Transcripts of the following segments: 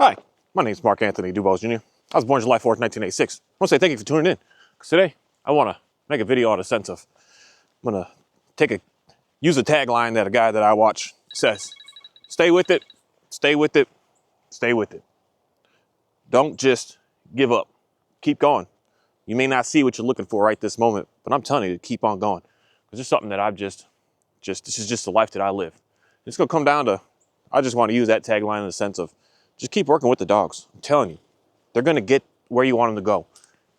Hi, my name is Mark Anthony Dubose Jr. I was born July 4th, 1986. I want to say thank you for tuning in. Because today, I want to make a video on a sense of, I'm going to use a tagline that a guy that I watch says, stay with it, stay with it, stay with it. Don't just give up. Keep going. You may not see what you're looking for right this moment, but I'm telling you to keep on going. Because it's something that I've this is just the life that I live. It's going to come down to, I just want to use that tagline in the sense of, just keep working with the dogs. I'm telling you, they're going to get where you want them to go.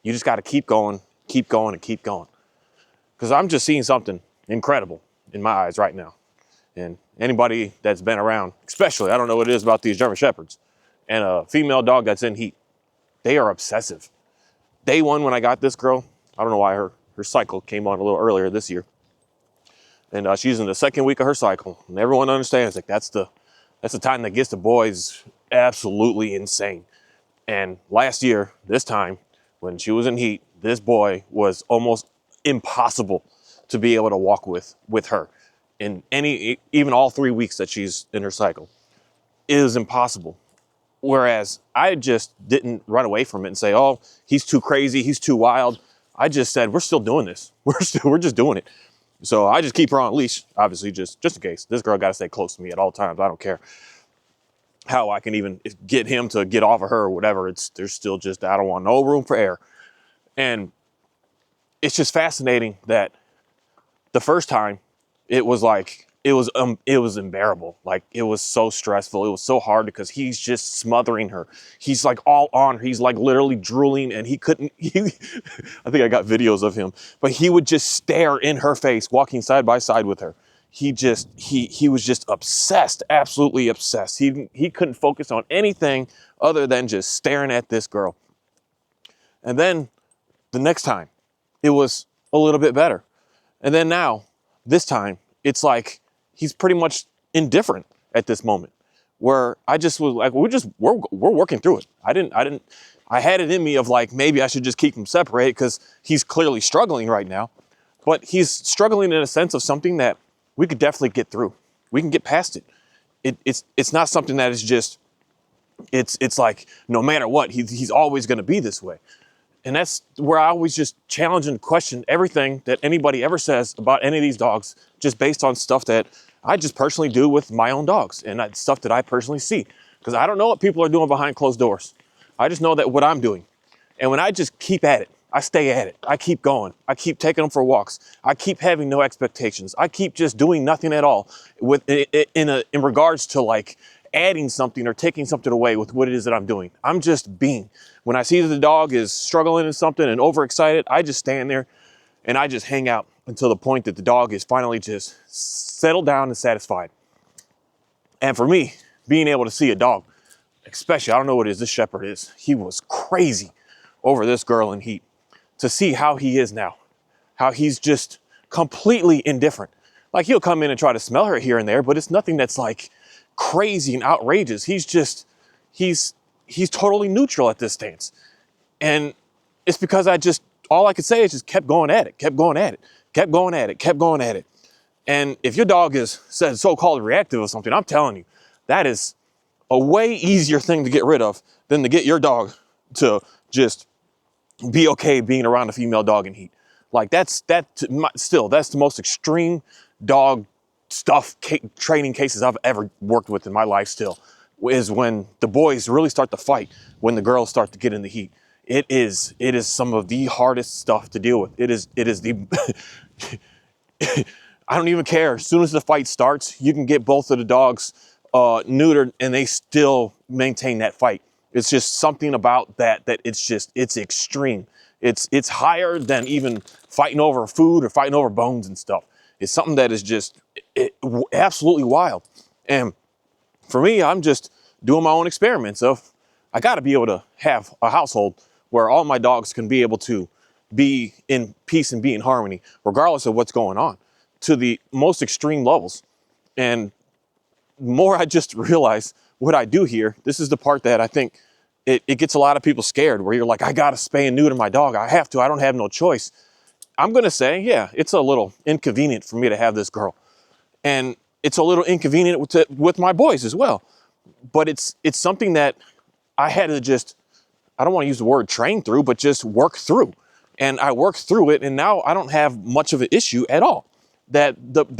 You just got to keep going, and keep going. Because I'm just seeing something incredible in my eyes right now. And anybody that's been around, especially, I don't know what it is about these German Shepherds, and a female dog that's in heat, they are obsessive. Day one when I got this girl, I don't know why her cycle came on a little earlier this year. And she's in the second week of her cycle. And everyone understands, like, that's the time that gets the boys absolutely insane. And last year, this time, when she was in heat, this boy was almost impossible to be able to walk with her in even all 3 weeks that she's in her cycle. It is impossible. Whereas I just didn't run away from it and say, oh, he's too crazy, he's too wild. I just said, we're still doing this. We're just doing it. So I just keep her on a leash, obviously, just in case. This girl got to stay close to me at all times. I don't care how I can even get him to get off of her or whatever. There's still just, I don't want no room for error. And it's just fascinating that the first time it was like, it was unbearable. Like, it was so stressful. It was so hard because he's just smothering her. He's like all on her. He's like literally drooling, and I think I got videos of him, but he would just stare in her face, walking side by side with her. He was just obsessed, absolutely obsessed. He couldn't focus on anything other than just staring at this girl. And then the next time, it was a little bit better. And then now, this time, it's like he's pretty much indifferent at this moment, where I just was like, we're working through it. I had it in me of like, maybe I should just keep him separated because he's clearly struggling right now, but he's struggling in a sense of something that we could definitely get through. We can get past it. It's not something that is just, it's like, no matter what, he's always going to be this way. And that's where I always just challenge and question everything that anybody ever says about any of these dogs, just based on stuff that I just personally do with my own dogs and stuff that I personally see. Because I don't know what people are doing behind closed doors. I just know that what I'm doing. And when I just keep at it, I stay at it. I keep going. I keep taking them for walks. I keep having no expectations. I keep just doing nothing at all in regards to like adding something or taking something away with what it is that I'm doing. I'm just being. When I see that the dog is struggling in something and overexcited, I just stand there and I just hang out until the point that the dog is finally just settled down and satisfied. And for me, being able to see a dog, especially, I don't know what it is, this shepherd is, he was crazy over this girl in heat. To see how he is now, how he's just completely indifferent. Like, he'll come in and try to smell her here and there, but it's nothing that's like crazy and outrageous. He's totally neutral at this stance. And it's because all I could say is just kept going at it, kept going at it, kept going at it, kept going at it. And if your dog is so-called reactive or something, I'm telling you, that is a way easier thing to get rid of than to get your dog to just be okay being around a female dog in heat. Like, that's the most extreme dog stuff training cases I've ever worked with in my life still, is when the boys really start to fight when the girls start to get in the heat. It is some of the hardest stuff to deal with. It is the I don't even care. As soon as the fight starts, you can get both of the dogs neutered and they still maintain that fight. It's just something about that it's extreme. It's higher than even fighting over food or fighting over bones and stuff. It's something that is just absolutely wild. And for me, I'm just doing my own experiments of, I got to be able to have a household where all my dogs can be able to be in peace and be in harmony, regardless of what's going on, to the most extreme levels. And more I just realize what I do here, this is the part that I think it gets a lot of people scared, where you're like, I got to spay and neuter my dog. I have to. I don't have no choice. I'm going to say, yeah, it's a little inconvenient for me to have this girl. And it's a little inconvenient with my boys as well. But it's something that I had to just, I don't want to use the word train through, but just work through. And I worked through it, and now I don't have much of an issue at all. They're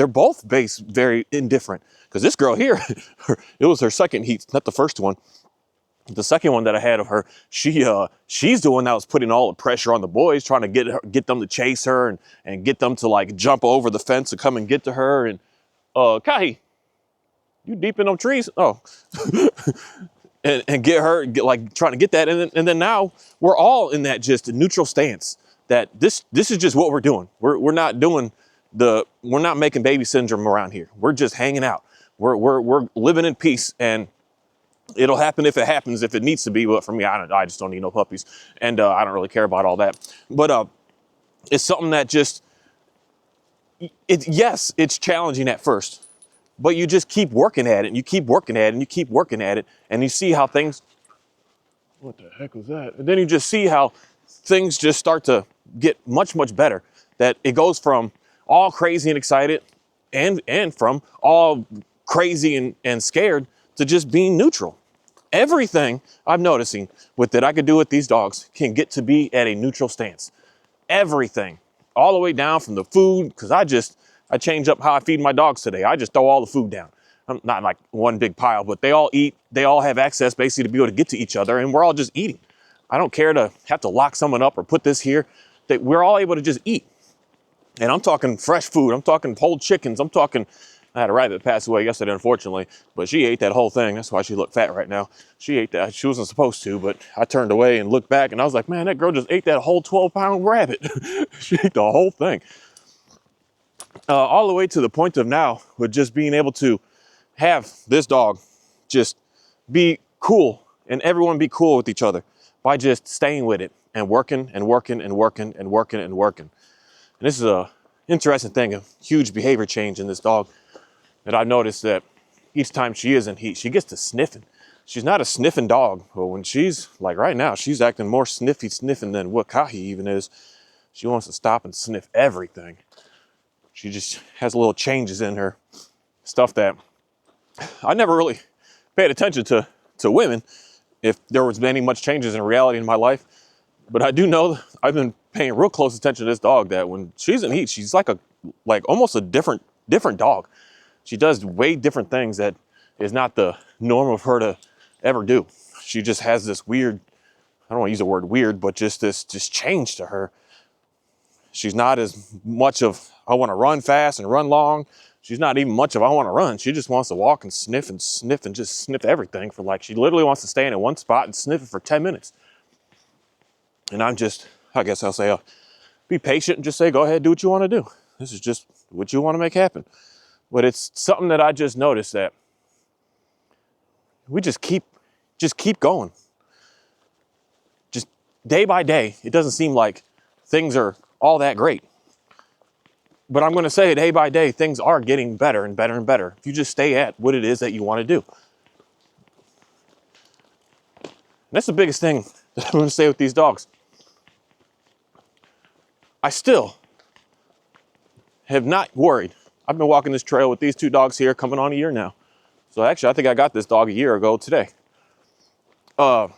both based very indifferent. Because this girl here, it was her second heat, not the first one. The second one that I had of her, she's the one that was putting all the pressure on the boys, trying to get them to chase her and get them to like jump over the fence to come and get to her. And Kahi, you deep in them trees? Oh, and get her, like trying to get that. And then now we're all in that just neutral stance that this is just what we're doing. We're not doing we're not making baby syndrome around here. We're just hanging out. We're living in peace, and it'll happen if it happens, if it needs to be. But for me, I just don't need no puppies, and I don't really care about all that. But it's something that just, yes, it's challenging at first, but you just keep working at it, and you keep working at it, and you keep working at it, and you see how things, what the heck was that? And then you just see how things just start to get much, much better. That it goes from all crazy and excited and from all crazy and scared to just being neutral. Everything I'm noticing with that I could do with these dogs can get to be at a neutral stance. Everything, all the way down from the food, because I change up how I feed my dogs today. I just throw all the food down. Not like one big pile, but they all eat. They all have access basically to be able to get to each other, and we're all just eating. I don't care to have to lock someone up or put this here. That we're all able to just eat. And I'm talking fresh food. I'm talking whole chickens. I'm talking, I had a rabbit pass away yesterday, unfortunately, but she ate that whole thing. That's why she looked fat right now. She ate that. She wasn't supposed to, but I turned away and looked back, and I was like, man, that girl just ate that whole 12-pound rabbit. She ate the whole thing. All the way to the point of now with just being able to have this dog just be cool and everyone be cool with each other by just staying with it and working and working and working and working and working. And this is a interesting thing, a huge behavior change in this dog that I've noticed that each time she is in heat, she gets to sniffing. She's not a sniffing dog, but when she's like right now, she's acting more sniffing than what Kahi even is. She wants to stop and sniff everything. She just has little changes in her, stuff that I never really paid attention to women, if there was any much changes in reality in my life. But I do know I've been paying real close attention to this dog, that when she's in heat, she's like almost a different dog. She does way different things that is not the norm of her to ever do. She just has this weird, I don't want to use the word weird, but just this change to her. She's not as much of, I want to run fast and run long. She's not even much of, I want to run. She just wants to walk and sniff and just sniff everything for she literally wants to stay in one spot and sniff it for 10 minutes. And I guess I'll say, be patient and just say, go ahead, do what you want to do. This is just what you want to make happen. But it's something that I just noticed that we just keep going. Just day by day, it doesn't seem like things are all that great. But I'm going to say day by day, things are getting better and better and better if you just stay at what it is that you want to do. And that's the biggest thing that I'm going to say with these dogs. I still have not worried. I've been walking this trail with these two dogs here coming on a year now. So actually, I think I got this dog a year ago today. I've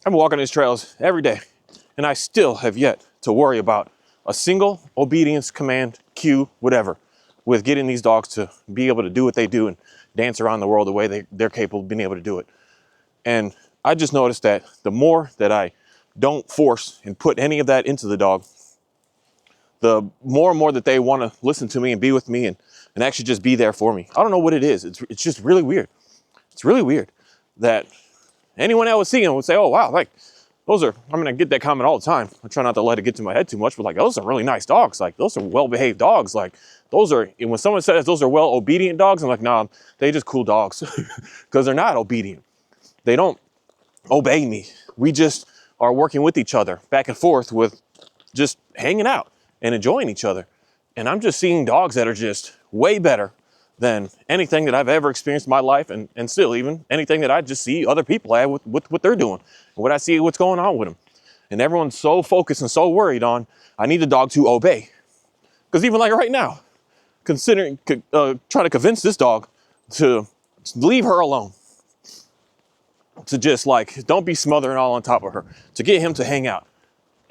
been walking these trails every day, and I still have yet to worry about a single obedience, command, cue, whatever, with getting these dogs to be able to do what they do and dance around the world the way they're capable of being able to do it. And I just noticed that the more that I don't force and put any of that into the dog, the more and more that they want to listen to me and be with me and actually just be there for me. I don't know what it is. It's just really weird. It's really weird that anyone that would see them would say, oh, wow, those are, I get that comment all the time. I try not to let it get to my head too much, but those are really nice dogs. Those are well-behaved dogs. Those are, and when someone says those are well-obedient dogs, I'm like, nah, they just cool dogs because they're not obedient. They don't obey me. We just are working with each other back and forth with just hanging out and enjoying each other. And I'm just seeing dogs that are just way better than anything that I've ever experienced in my life, and still even anything that I just see other people have with what they're doing, and what I see what's going on with them. And everyone's so focused and so worried on, I need the dog to obey. Because even right now, trying to convince this dog to leave her alone. to just like, don't be smothering all on top of her, to get him to hang out.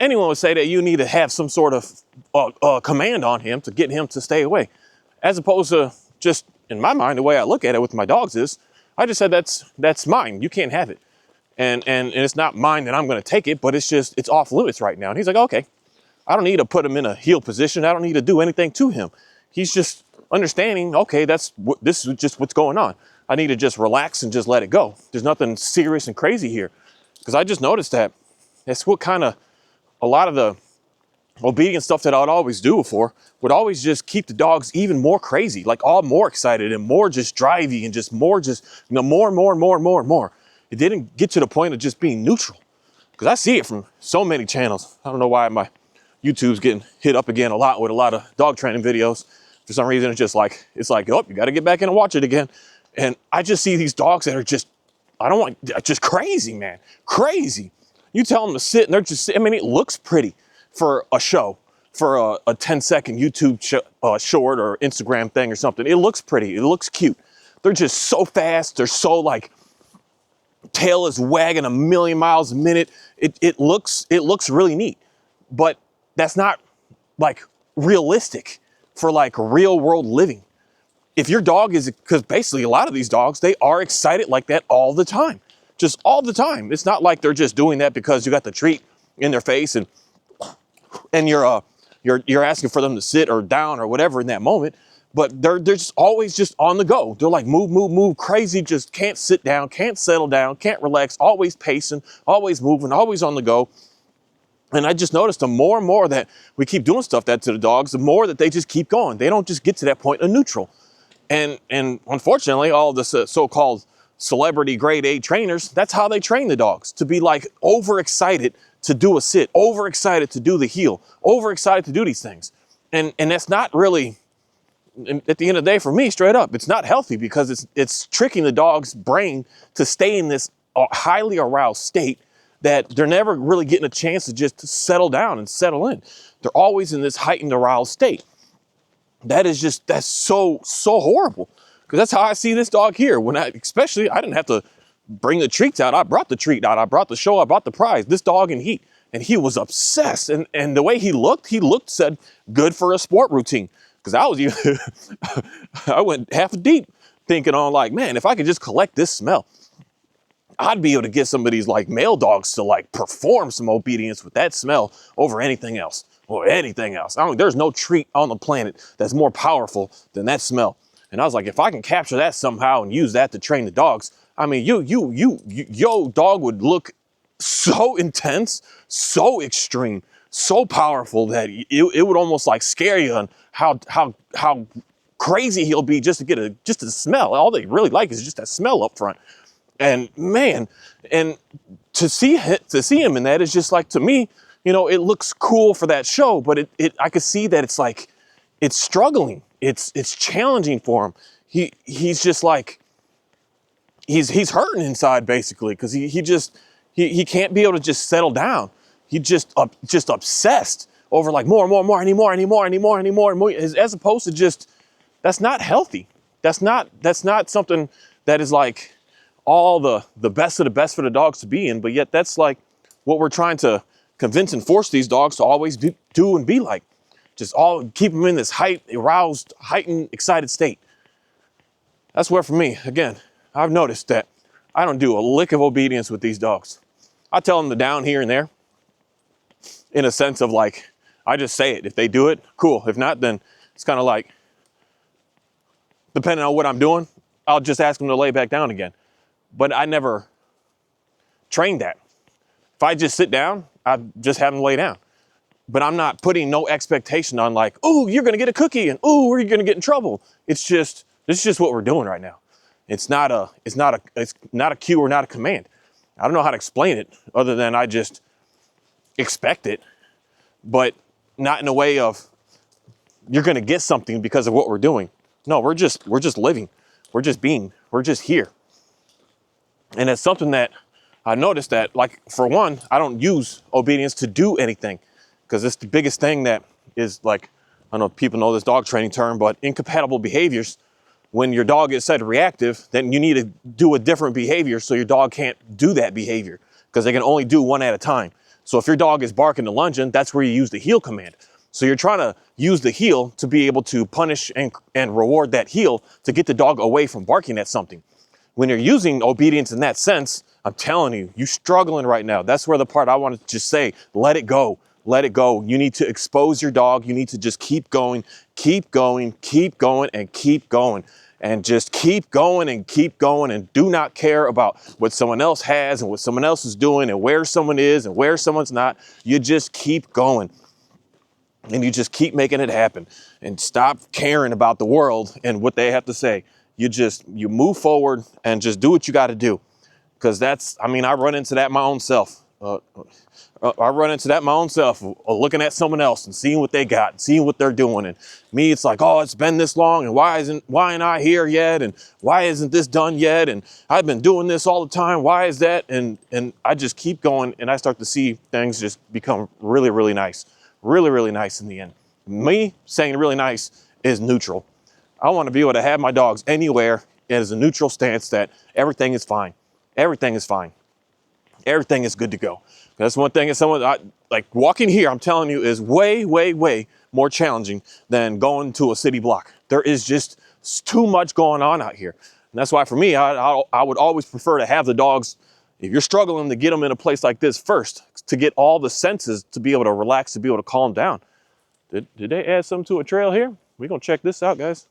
Anyone would say that you need to have some sort of command on him to get him to stay away. As opposed to just, in my mind, the way I look at it with my dogs is, I just said, that's mine. You can't have it. And it's not mine and I'm going to take it, but it's off limits right now. And he's like, okay, I don't need to put him in a heel position. I don't need to do anything to him. He's just understanding, okay, this is just what's going on. I need to just relax and just let it go. There's nothing serious and crazy here. Because I just noticed that that's what kind of a lot of the obedience stuff that I'd always do before would always just keep the dogs even more crazy, like all more excited and more just drivey and just more and more. It didn't get to the point of just being neutral. Because I see it from so many channels. I don't know why my YouTube's getting hit up again a lot with a lot of dog training videos. For some reason, it's like, oh, you got to get back in and watch it again. And I just see these dogs that are just crazy, man. Crazy. You tell them to sit and they're just, I mean, it looks pretty for a show, for a 10-second YouTube short or Instagram thing or something. It looks pretty. It looks cute. They're just so fast. They're so like, tail is wagging a million miles a minute. It looks really neat, but that's not like realistic for like real world living. If your dog is, because basically a lot of these dogs, they are excited like that all the time, just all the time. It's not like they're just doing that because you got the treat in their face and you're asking for them to sit or down or whatever in that moment. But they're just always just on the go. They're like move, crazy, just can't sit down, can't settle down, can't relax, always pacing, always moving, always on the go. And I just noticed the more and more that we keep doing stuff that to the dogs, the more that they just keep going. They don't just get to that point of neutral. And unfortunately, all the so-called celebrity grade A trainers, that's how they train the dogs, to be like overexcited to do a sit, overexcited to do the heel, overexcited to do these things. And that's not really, at the end of the day, for me, straight up, it's not healthy because it's tricking the dog's brain to stay in this highly aroused state that they're never really getting a chance to just settle down and settle in. They're always in this heightened aroused state. That's so horrible. Because that's how I see this dog here. I didn't have to bring the treats out. I brought the treat out. I brought the show. I brought the prize. This dog in heat. And he was obsessed. And the way he looked, said, good for a sport routine. Because I went half deep thinking on like, man, if I could just collect this smell, I'd be able to get some of these like male dogs to like perform some obedience with that smell over anything else or anything else. There's no treat on the planet that's more powerful than that smell. And I was like, if I can capture that somehow and use that to train the dogs, I mean, your dog would look so intense, so extreme, so powerful that it would almost like scare you on how crazy he'll be just to get just a smell. All they really like is just that smell up front. And man, and to see him in that is just like, to me, it looks cool for that show, but I could see that it's like, it's struggling. It's challenging for him. He's just like, he's hurting inside basically. Cause he can't be able to just settle down. He just obsessed over like more, any more, as opposed to just, that's not healthy. That's not something that is like all the best of the best for the dogs to be in, but yet that's like what we're trying to convince and force these dogs to always do and be like. Just all keep them in this heightened, excited state. That's where for me, again, I've noticed that I don't do a lick of obedience with these dogs. I tell them to down here and there in a sense of like, I just say it. If they do it, cool. If not, then it's kind of like, depending on what I'm doing, I'll just ask them to lay back down again. But I never trained that. If I just sit down, I just have them lay down. But I'm not putting no expectation on like, oh, you're going to get a cookie and oh, you're going to get in trouble. This is just what we're doing right now. It's not a cue or not a command. I don't know how to explain it other than I just expect it, but not in a way of you're going to get something because of what we're doing. No, we're just living. We're just being. We're just here. And it's something that I noticed that, like, for one, I don't use obedience to do anything because it's the biggest thing that is like, I don't know if people know this dog training term, but incompatible behaviors. When your dog is said reactive, then you need to do a different behavior so your dog can't do that behavior, because they can only do one at a time. So if your dog is barking and lunging, that's where you use the heel command. So you're trying to use the heel to be able to punish and reward that heel to get the dog away from barking at something. When you're using obedience in that sense, I'm telling you, you're struggling right now. That's where the part I want to just say, let it go. Let it go. You need to expose your dog. You need to just keep going, keep going, keep going, and keep going. And just keep going and keep going, and do not care about what someone else has and what someone else is doing and where someone is and where someone's not. You just keep going. And you just keep making it happen, and stop caring about the world and what they have to say. You move forward and just do what you got to do. Because I run into that my own self. Looking at someone else and seeing what they got and seeing what they're doing. And me, it's like, oh, it's been this long, and why ain't I here yet? And why isn't this done yet? And I've been doing this all the time. Why is that? And I just keep going, and I start to see things just become really, really nice. Really, really nice in the end. Me saying really nice is neutral. I want to be able to have my dogs anywhere as a neutral stance that everything is fine. Everything is fine. Everything is good to go. That's one thing like walking here, I'm telling you, is way, way, way more challenging than going to a city block. There is just too much going on out here. And that's why for me, I would always prefer to have the dogs, if you're struggling, to get them in a place like this first, to get all the senses to be able to relax, to be able to calm down. Did they add something to a trail here? We're gonna check this out, guys.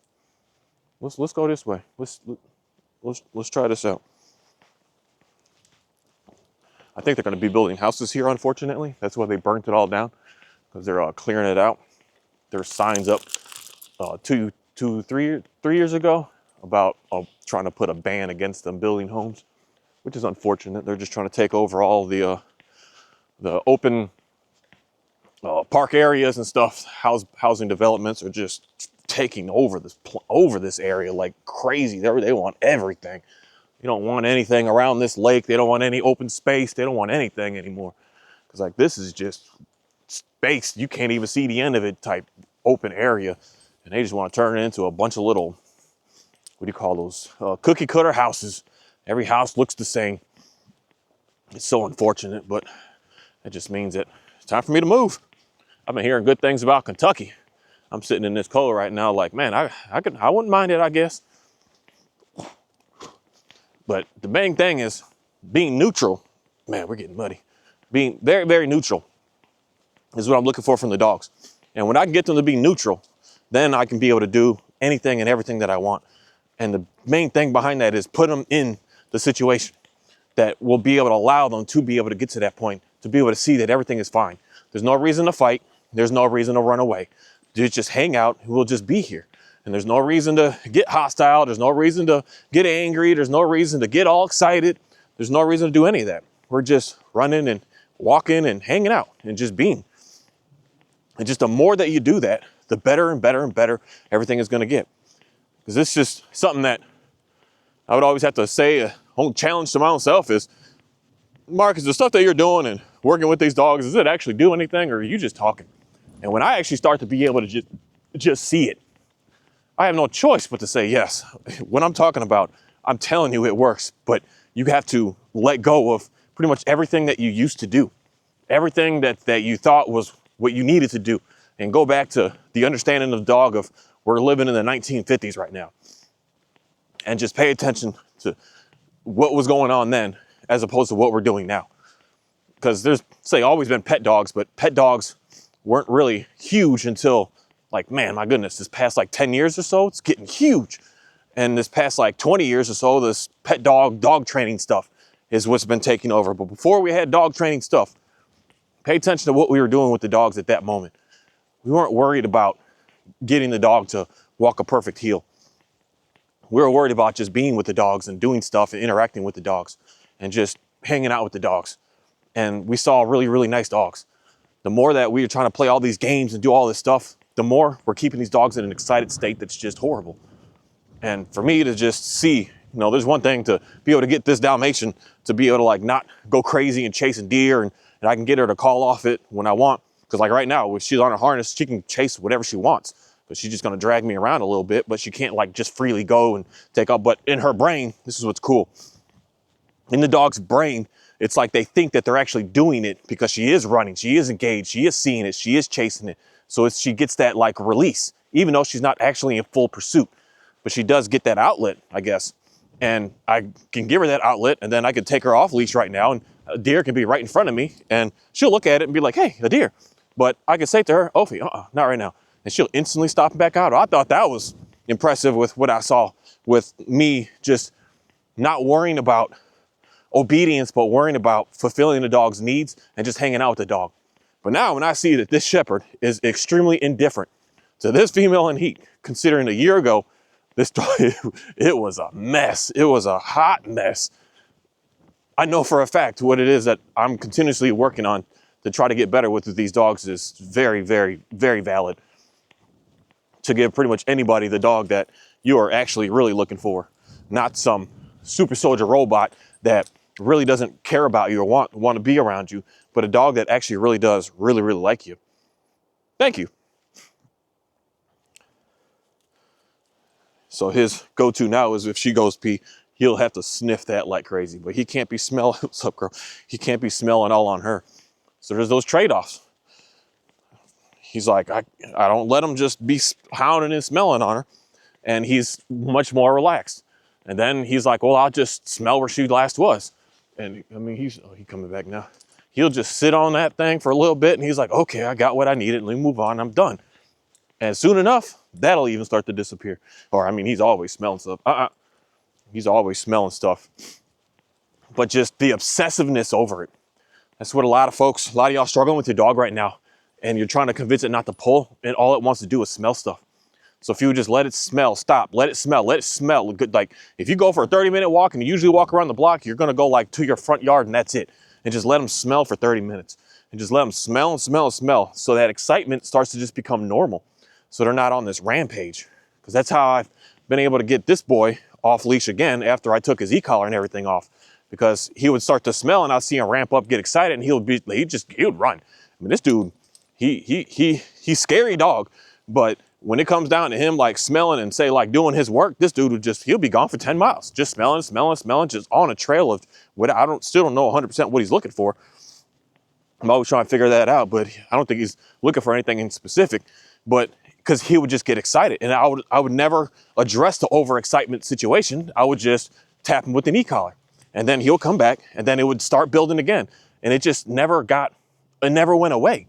Let's go this way. Let's try this out. I think they're gonna be building houses here, unfortunately. That's why they burnt it all down, because they're clearing it out. There's signs up 3 years ago about trying to put a ban against them building homes, which is unfortunate. They're just trying to take over all the open park areas and stuff. Housing developments are just taking over this area like crazy. They want everything. You don't want anything around this lake. They don't want any open space. They don't want anything anymore. Because like this is just space. You can't even see the end of it type open area. And they just want to turn it into a bunch of little, what do you call those? Cookie cutter houses. Every house looks the same. It's so unfortunate, but it just means that it's time for me to move. I've been hearing good things about Kentucky. I'm sitting in this cold right now like, man, I wouldn't mind it, I guess. But the main thing is being neutral. Man, we're getting muddy. Being very, very neutral is what I'm looking for from the dogs. And when I can get them to be neutral, then I can be able to do anything and everything that I want. And the main thing behind that is put them in the situation that will be able to allow them to be able to get to that point, to be able to see that everything is fine. There's no reason to fight. There's no reason to run away. Just hang out. We'll just be here. And there's no reason to get hostile. There's no reason to get angry. There's no reason to get all excited. There's no reason to do any of that. We're just running and walking and hanging out and just being. And just the more that you do that, the better and better and better everything is going to get. Because it's just something that I would always have to say, a whole challenge to my own self is, Marcus, the stuff that you're doing and working with these dogs, does it actually do anything, or are you just talking? And when I actually start to be able to just see it, I have no choice but to say yes. What I'm talking about, I'm telling you it works, but you have to let go of pretty much everything that you used to do, everything that you thought was what you needed to do, and go back to the understanding of the dog of we're living in the 1950s right now, and just pay attention to what was going on then as opposed to what we're doing now. Because there's, say, always been pet dogs, but pet dogs weren't really huge until, like, man, my goodness, this past like 10 years or so, it's getting huge. And this past like 20 years or so, this pet dog training stuff is what's been taking over. But before we had dog training stuff, pay attention to what we were doing with the dogs at that moment. We weren't worried about getting the dog to walk a perfect heel. We were worried about just being with the dogs and doing stuff and interacting with the dogs and just hanging out with the dogs. And we saw really, really nice dogs. The more that we were trying to play all these games and do all this stuff, the more we're keeping these dogs in an excited state that's just horrible. And for me to just see, there's one thing to be able to get this Dalmatian to be able to like not go crazy and chasing deer, and I can get her to call off it when I want. Because like right now, if she's on a harness, she can chase whatever she wants. but she's just going to drag me around a little bit, but she can't like just freely go and take off. But in her brain, this is what's cool. In the dog's brain, it's like they think that they're actually doing it because she is running, she is engaged, she is seeing it, she is chasing it. So she gets that like release, even though she's not actually in full pursuit, but she does get that outlet, I guess. And I can give her that outlet, and then I could take her off leash right now, and a deer can be right in front of me, and she'll look at it and be like, hey, a deer. But I could say to her, Ophi, not right now. And she'll instantly stop and back out. I thought that was impressive with what I saw with me just not worrying about obedience, but worrying about fulfilling the dog's needs and just hanging out with the dog. But now when I see that this shepherd is extremely indifferent to this female in heat, considering a year ago, this dog, it was a mess. It was a hot mess. I know for a fact what it is that I'm continuously working on to try to get better with these dogs is very, very, very valid. To give pretty much anybody the dog that you are actually really looking for, not some super soldier robot that really doesn't care about you or want to be around you, but a dog that actually really does really like you. Thank you. So his go-to now is if she goes pee, he'll have to sniff that like crazy, but he can't be smelling, what's up, girl? He can't be smelling all on her. So there's those trade-offs. He's like, I don't let him just be hounding and smelling on her. And he's much more relaxed. And then he's like, well, I'll just smell where she last was. And I mean, he's coming back now. He'll just sit on that thing for a little bit, and he's like, okay, I got what I needed. Let me move on. I'm done. And soon enough, that'll even start to disappear. Or, I mean, he's always smelling stuff. He's always smelling stuff. But just the obsessiveness over it. That's what a lot of y'all struggling with your dog right now. And you're trying to convince it not to pull, and all it wants to do is smell stuff. So if you would just let it smell, stop, let it smell good. Like if you go for a 30-minute walk and you usually walk around the block, you're going to go like to your front yard and that's it. And just let them smell for 30 minutes and just let them smell and smell and smell. So that excitement starts to just become normal. So they're not on this rampage, because that's how I've been able to get this boy off leash again after I took his e-collar and everything off, because he would start to smell and I'd see him ramp up, get excited, and he would run. I mean, this dude, he's scary dog, but when it comes down to him like smelling and say like doing his work, this dude he'll be gone for 10 miles, just smelling, just on a trail of what still don't know 100% what he's looking for. I'm always trying to figure that out, but I don't think he's looking for anything in specific, but because he would just get excited, and I would never address the overexcitement situation. I would just tap him with an e-collar, and then he'll come back, and then it would start building again, and it just never went away.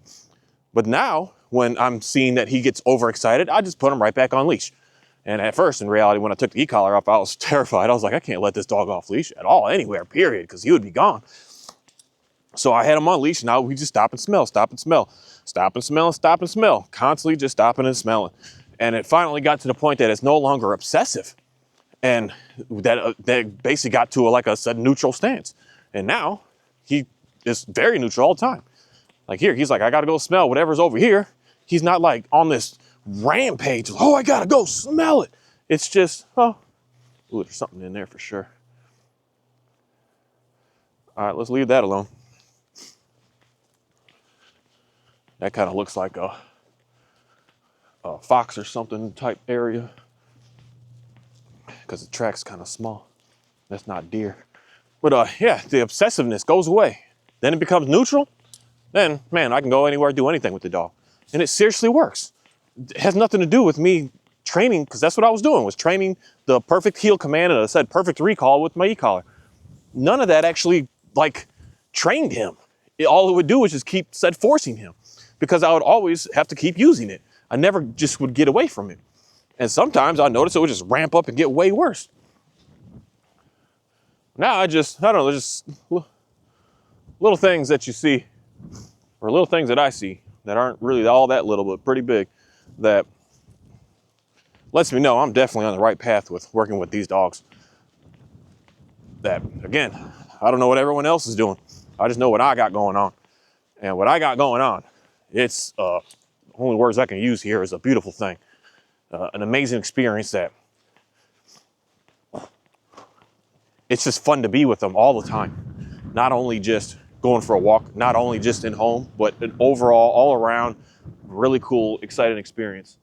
But now, when I'm seeing that he gets overexcited, I just put him right back on leash. And at first, in reality, when I took the e-collar off, I was terrified. I was like, I can't let this dog off leash at all, anywhere, period, because he would be gone. So I had him on leash. Now we just stop and smell, constantly just stopping and smelling. And it finally got to the point that it's no longer obsessive. And that basically got to like a neutral stance. And now he is very neutral all the time. Like here, he's like, I got to go smell whatever's over here. He's not like on this rampage. Oh, I got to go smell it. It's just, ooh, there's something in there for sure. All right, let's leave that alone. That kind of looks like a fox or something type area, because the track's kind of small. That's not deer. But yeah, the obsessiveness goes away. Then it becomes neutral. Then, man, I can go anywhere, do anything with the dog. And it seriously works. It has nothing to do with me training, because that's what I was doing, was training the perfect heel command, and I said perfect recall with my e-collar. None of that actually, like, trained him. All it would do was just keep forcing him, because I would always have to keep using it. I never just would get away from it. And sometimes I noticed it would just ramp up and get way worse. Now I don't know, there's just little things that you see, or little things that I see that aren't really all that little, but pretty big, that lets me know I'm definitely on the right path with working with these dogs. That, again, I don't know what everyone else is doing. I just know what I got going on. And what I got going on, it's, only words I can use here, is a beautiful thing. An amazing experience that it's just fun to be with them all the time. Not only just going for a walk, not only just in home, but an overall, all around, really cool, exciting experience.